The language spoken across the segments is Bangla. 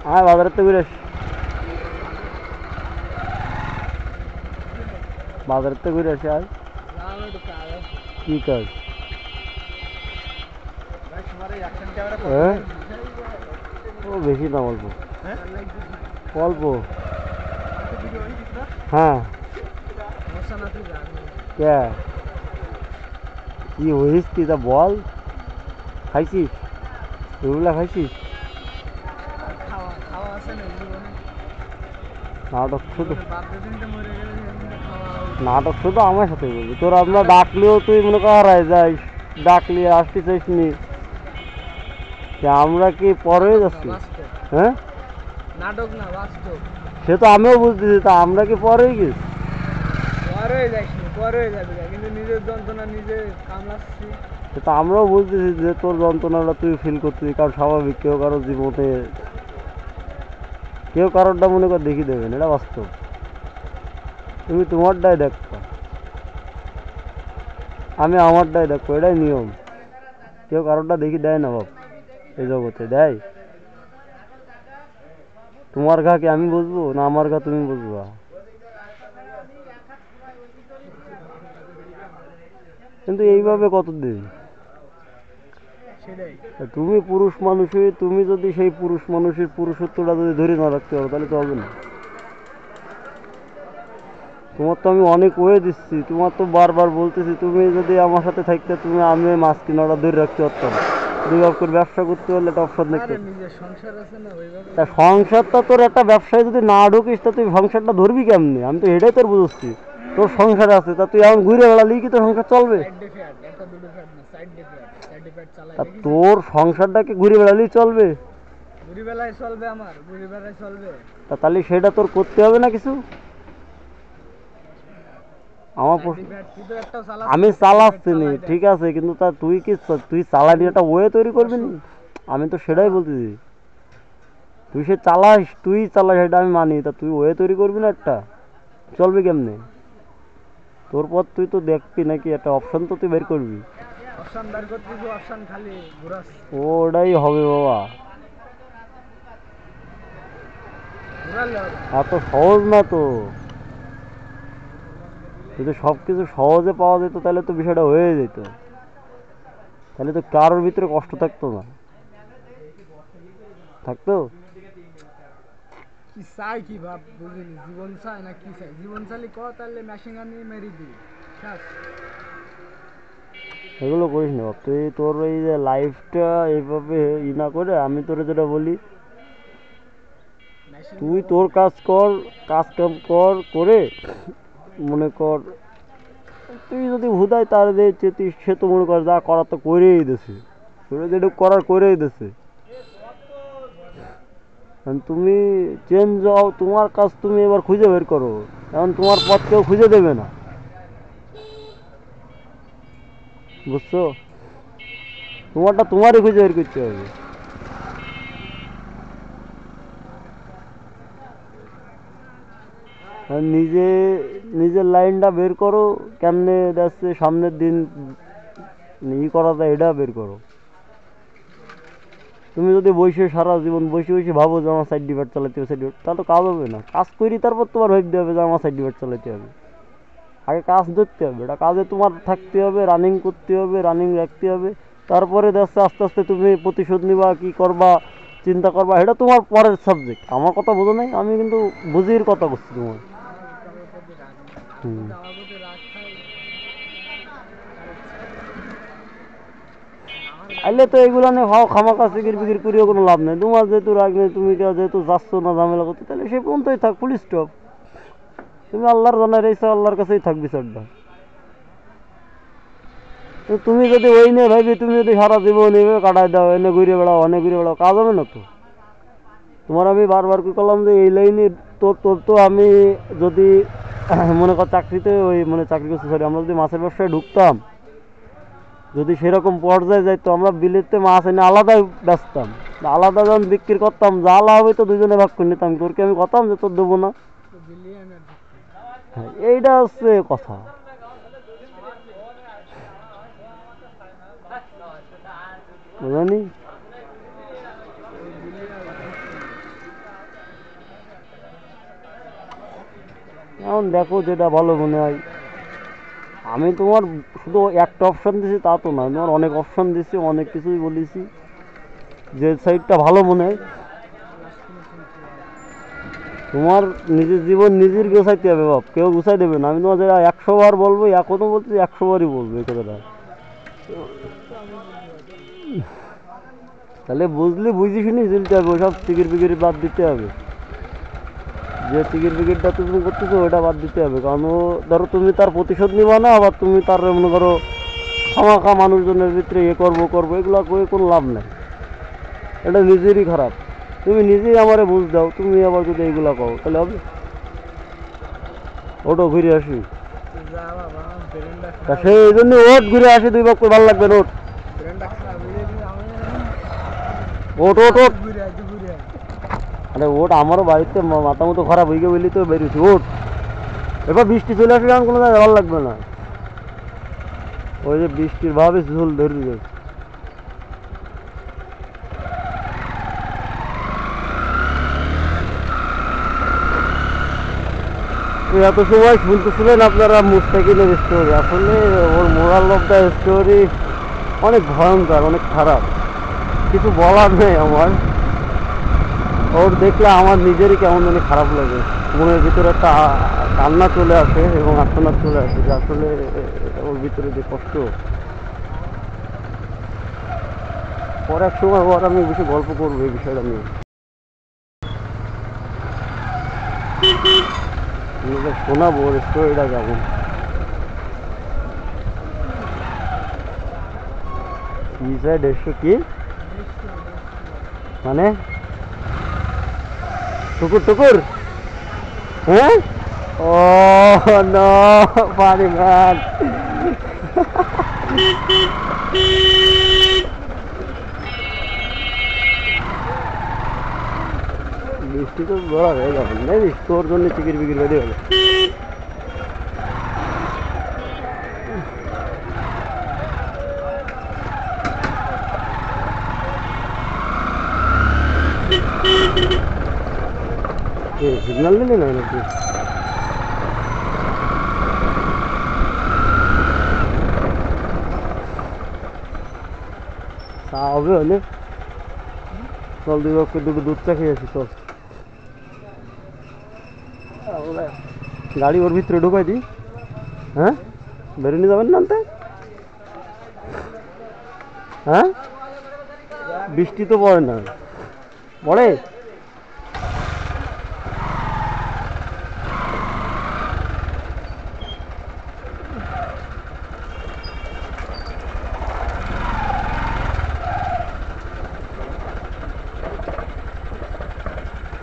হ্যাঁ বাজারের তো ঘুরে বাজারের তো ঘুরে আসি আর কি কাজ? ও বেশি না, অল্প অল্প। হ্যাঁ কে কি হইস তুই তা বল, খাইছিস এগুলা খাইছিস? নাটক শুধু নাটক শুধু আমার সাথে বলবি, তোর আমরা ডাকলেও তুই মনে কর হারায় যাইস, ডাকলে আসতে চাইস নি। আমরা কি পরে যাচ্ছি? হ্যাঁ নাটক না বাস্তব। সে তো আমিও বুঝতেছি, তা আমরা কি পরেই গেছি? পরে যাইনি, পরে যাবি কিন্তু নিজের যন্ত্রণা নিজে কামড়াচ্ছি। সেটা আমরাও বুঝতেছি যে তোর যন্ত্রণাটা তুই ফিল করতেছিস, কারণ স্বাভাবিক কেউ কারো জীবনে কেউ কারোরটা মনে কর দেখি দেবেন, এটা বাস্তব। তুমি তোমারটাই দেখো, আমি আমারটাই দেখো, এটাই নিয়ম। কেউ কারোরটা দেখি দেয় না বাপ, এই জগতে দেয়? তোমার ঘা কি আমি বুঝবো না আমার ঘা তুমি বুঝবা? কিন্তু এইভাবে কতদিন? তুমি পুরুষ মানুষই, তুমি যদি সেই পুরুষ মানুষের পুরুষত্বটা যদি ধরে না রাখতে পারো তাহলে তো হবে না। তোমার তো আমি অনেক ওয়ে দিচ্ছি, তোমার তো বারবার বলতেছি তুমি যদি আমার সাথে থাকতে, তুমি আমি মাছ কিনাটা ধরে রাখতে পারতাম। দুই ভাগ করে ব্যবসা করতে পারলে একটা অপশন দেখতে। তা সংসারটা তোর একটা ব্যবসায় যদি না ঢুকিস তা তুই সংসারটা ধরবি কেমনি? আমি তো এটাই তোর বুঝছি, তোর সংসার আছে, তা তুই এখন ঘুরে বেড়ালি কি তোর সংসার চলবে? তা তোর সংসারটাকে ঘুরে বেড়ালেই চলবে? ঘুরি বেলায় চলবে, আমার ঘুরি বেলায় চলবে। তা তাহলে সেটা তোর করতে হবে না কিছু? আমার আমি চালাচ্ছি নি ঠিক আছে, কিন্তু তা তুই কি তুই চালানি একটা ওয়ে তৈরি করবি না? আমি তো সেটাই বলতেছি, তুই সে চালাস, তুই চালাস সেটা আমি মানি, তা তুই ওয়ে তৈরি করবি না একটা? চলবে কেমনে? তোর পর তুই তো দেখবি নাকি একটা অপশন তো তুই বের করবি। অপশন বের করতেছি, অপশন খালি ঘুরাস। ওটাই হবে বাবা, এত সহজ না তো। যদি সব কিছু সহজে পাওয়া যেত তাহলে তো বিষয়টা হয়ে যেত, তাহলে তো কারোর ভিতরে কষ্ট থাকতো না, থাকতো? কি চাই কি ভাব বুঝিনি, জীবন চাই না কি চাই? জীবন চাইলে ক, তাহলে মেশিন আনি মেরি দিই। এগুলো করিস না তুই, তোর এই যে লাইফটা এইভাবে ই না করে, আমি তোরে যেটা বলি তুই তোর কাজ কর, কাজ কাম কর, করে মনে কর তুই যদি হুদায় তার দিয়ে চেতিস, সে তো মনে কর যা করার তো করেই দিছে, তোরে যেটুকু করার করেই দিছে। তুমি চেঞ্জ হও, তোমার কাজ তুমি এবার খুঁজে বের করো, এখন তোমার পথ কেউ খুঁজে দেবে না, বুঝছো? তোমারটা তোমারই খুঁজে বের করতে হবে। নিজে নিজের লাইনটা বের করো, কেমনে যাচ্ছে সামনের দিন ই করা যায় এটা বের করো। তুমি যদি বসে সারা জীবন বসে বসে ভাবো যে আমার সাইড ডিভাইড চালাতে হবে, সাইড ডিভাইড, তাহলে তো কাজ হবে না। কাজ করি তারপর তোমার ভাবতে হবে যে আমার সাইড ডিভাইড চালাতে হবে। আগে কাজ ধরতে হবে, এটা কাজে তোমার থাকতে হবে, রানিং করতে হবে, রানিং রাখতে হবে, তারপরে দেখছে আস্তে আস্তে তুমি প্রতিশোধ নিবা, কি করবা চিন্তা করবা, এটা তোমার পরের সাবজেক্ট। আমার কথা বোঝো নাই, আমি কিন্তু বুঝির কথা করছি তোমার। আইলে তো এগুলো নিয়ে ভাও খামাকা সিকির বিকির করিও কোনো লাভ নেই। তোমার যেহেতু রাগ নেই, তুমি যেহেতু যাচ্ছ না ঝামেলা করতে, তাহলে সে পর্যন্তই থাক, ফুল স্টপ। তুমি আল্লাহর জানার রয়েছো, আল্লাহর কাছেই থাকবি বিচারটা। তুমি যদি ওই নিয়ে ভাবি, তুমি যদি সারা জীবন এইভাবে কাটাই দাও, এনে ঘুরে বেড়াও অনেক ঘুরে বেড়াও, কাজ হবে না তো। তোমার আমি বারবার কি করলাম যে এই লাইনে তোর তোর তো আমি যদি মনে কর চাকরিতে ওই মানে চাকরি করছি, সরি, আমরা যদি মাছের ব্যবসায় ঢুকতাম, যদি সেরকম পর্যায়ে যাইতো, আমরা বিলেতে মাছ এনে আলাদাই বেচতাম, আলাদা যখন বিক্রি করতাম, যা লাভ হইতো দুজনে ভাগ করে নিতাম। তোরকে আমি কথাম যে তোর দেবো না, এইটা হচ্ছে কথা। বুঝলি? এখন দেখো যেটা ভালো মনে হয়। আমি তোমার শুধু একটা অপশন দিছি তা তো না, তোমার অনেক অপশন দিছি, অনেক কিছুই বলেছি, যে সাইডটা ভালো মনে হয়। তোমার নিজের জীবন নিজের গোছাইতে হবে বাপ, কেউ গুছাই দেবে না। আমি তোমার যেটা 100 বার বলবো, এখনো বলছি 100 বারই বলবো এই কথাটা। তাহলে বুঝি শুনি চলতে হবে, ওসব চিকির বিকির বাদ দিতে হবে। যে চিকির বিকিরটা তুমি করতেছো ওটা বাদ দিতে হবে, কারণ ও ধরো তুমি তার প্রতিশোধ নিবা না, আবার তুমি তার মনে করো খামাখা মানুষজনের ভিতরে করবো এগুলো করে কোনো লাভ নাই। এটা নিজেরই খারাপ। তুমি নিজেই আমারে বুঝ দাও, তুমি আবার যদি এইগুলা পাও তাহলে হবে? ওটো ঘুরে আসি, তা সেই জন্য ওট ঘুরে আসি, দুই পক্ষ ভালো লাগবে না। ওট ওট ওট আরে ওট, আমারও বাড়িতে মাথা মতো খারাপ হয়ে গিয়ে বলি তো বেরিয়েছি। ওট, এবার বৃষ্টি চলে আসলে আমার কোনো জায়গায় ভালো লাগবে না। ওই যে বৃষ্টির ভাবে ঝুল ধরে যায়। এত সময় শুনতেছিলেন আপনারা মুস্তাকিনের স্টোরি, আসলে ওর মোরাল অফ দ্য স্টোরি অনেক ভয়ঙ্কর, অনেক খারাপ, কিছু বলার নেই আমার। ওর দেখলে আমার নিজেরই কেমন জানি খারাপ লাগে, মনের ভিতরে একটা কান্না চলে আসে এবং আর্তনাদ চলে আসে, যে আসলে ওর ভিতরে যে কষ্ট। পরে এক সময় ওর আমি বেশি গল্প করবো এই বিষয়টা নিয়ে, শোনাবো ওর স্টোরিটা কেমন। কি চাই 150 কি মানে? টুকুর টুকুর? হ্যাঁ, ও নো, পানি ম্যান। বৃষ্টি তো ধরা হয়ে যাবে না, তোর জন্য চিকির বিকির বেড়ে গেল। সিগন্যাল দিলি না নাকি? চা হবে হলে চল, দুই পক্ষে দুটো দুধ চা খেয়ে আসি চল। গাড়ি ওর ভিতরে ঢুকাই দিই। হ্যাঁ, বেরোনি যাবেন না আনতে? হ্যাঁ, বৃষ্টি তো পড়ে না, পড়ে?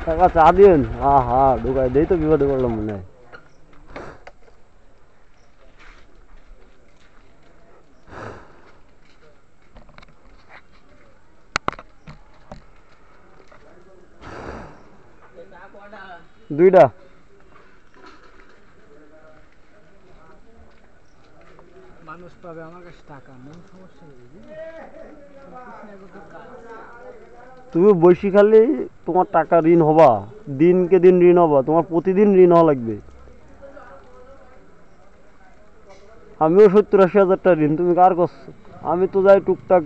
টাকা চা দিন, হা ঢুকাই দেই তো বিপদে পড়লাম মনে হয়। দুইটা মানুষ পাবে আমার কাছে টাকা, মেন সমস্যা তুমি বসি খালি তোমার টাকা ঋণ হবা, দিনকে দিন ঋণ হবা, তোমার প্রতিদিন ঋণ হওয়া লাগবে। আমিও 70-80 হাজার টাকা ঋণ, তুমি কার করছো? আমি তো যাই টুকটাক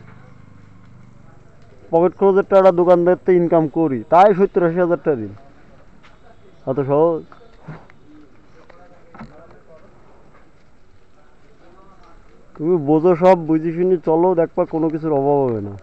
পকেট খরচের টাকা দোকানদার তো ইনকাম করি, তাই 70-80 হাজার টাকা ঋণ। অত সহজ? তুমি বোঝো সব, বুঝি শুনি চলো, দেখবা কোনো কিছুর অভাব হবে না।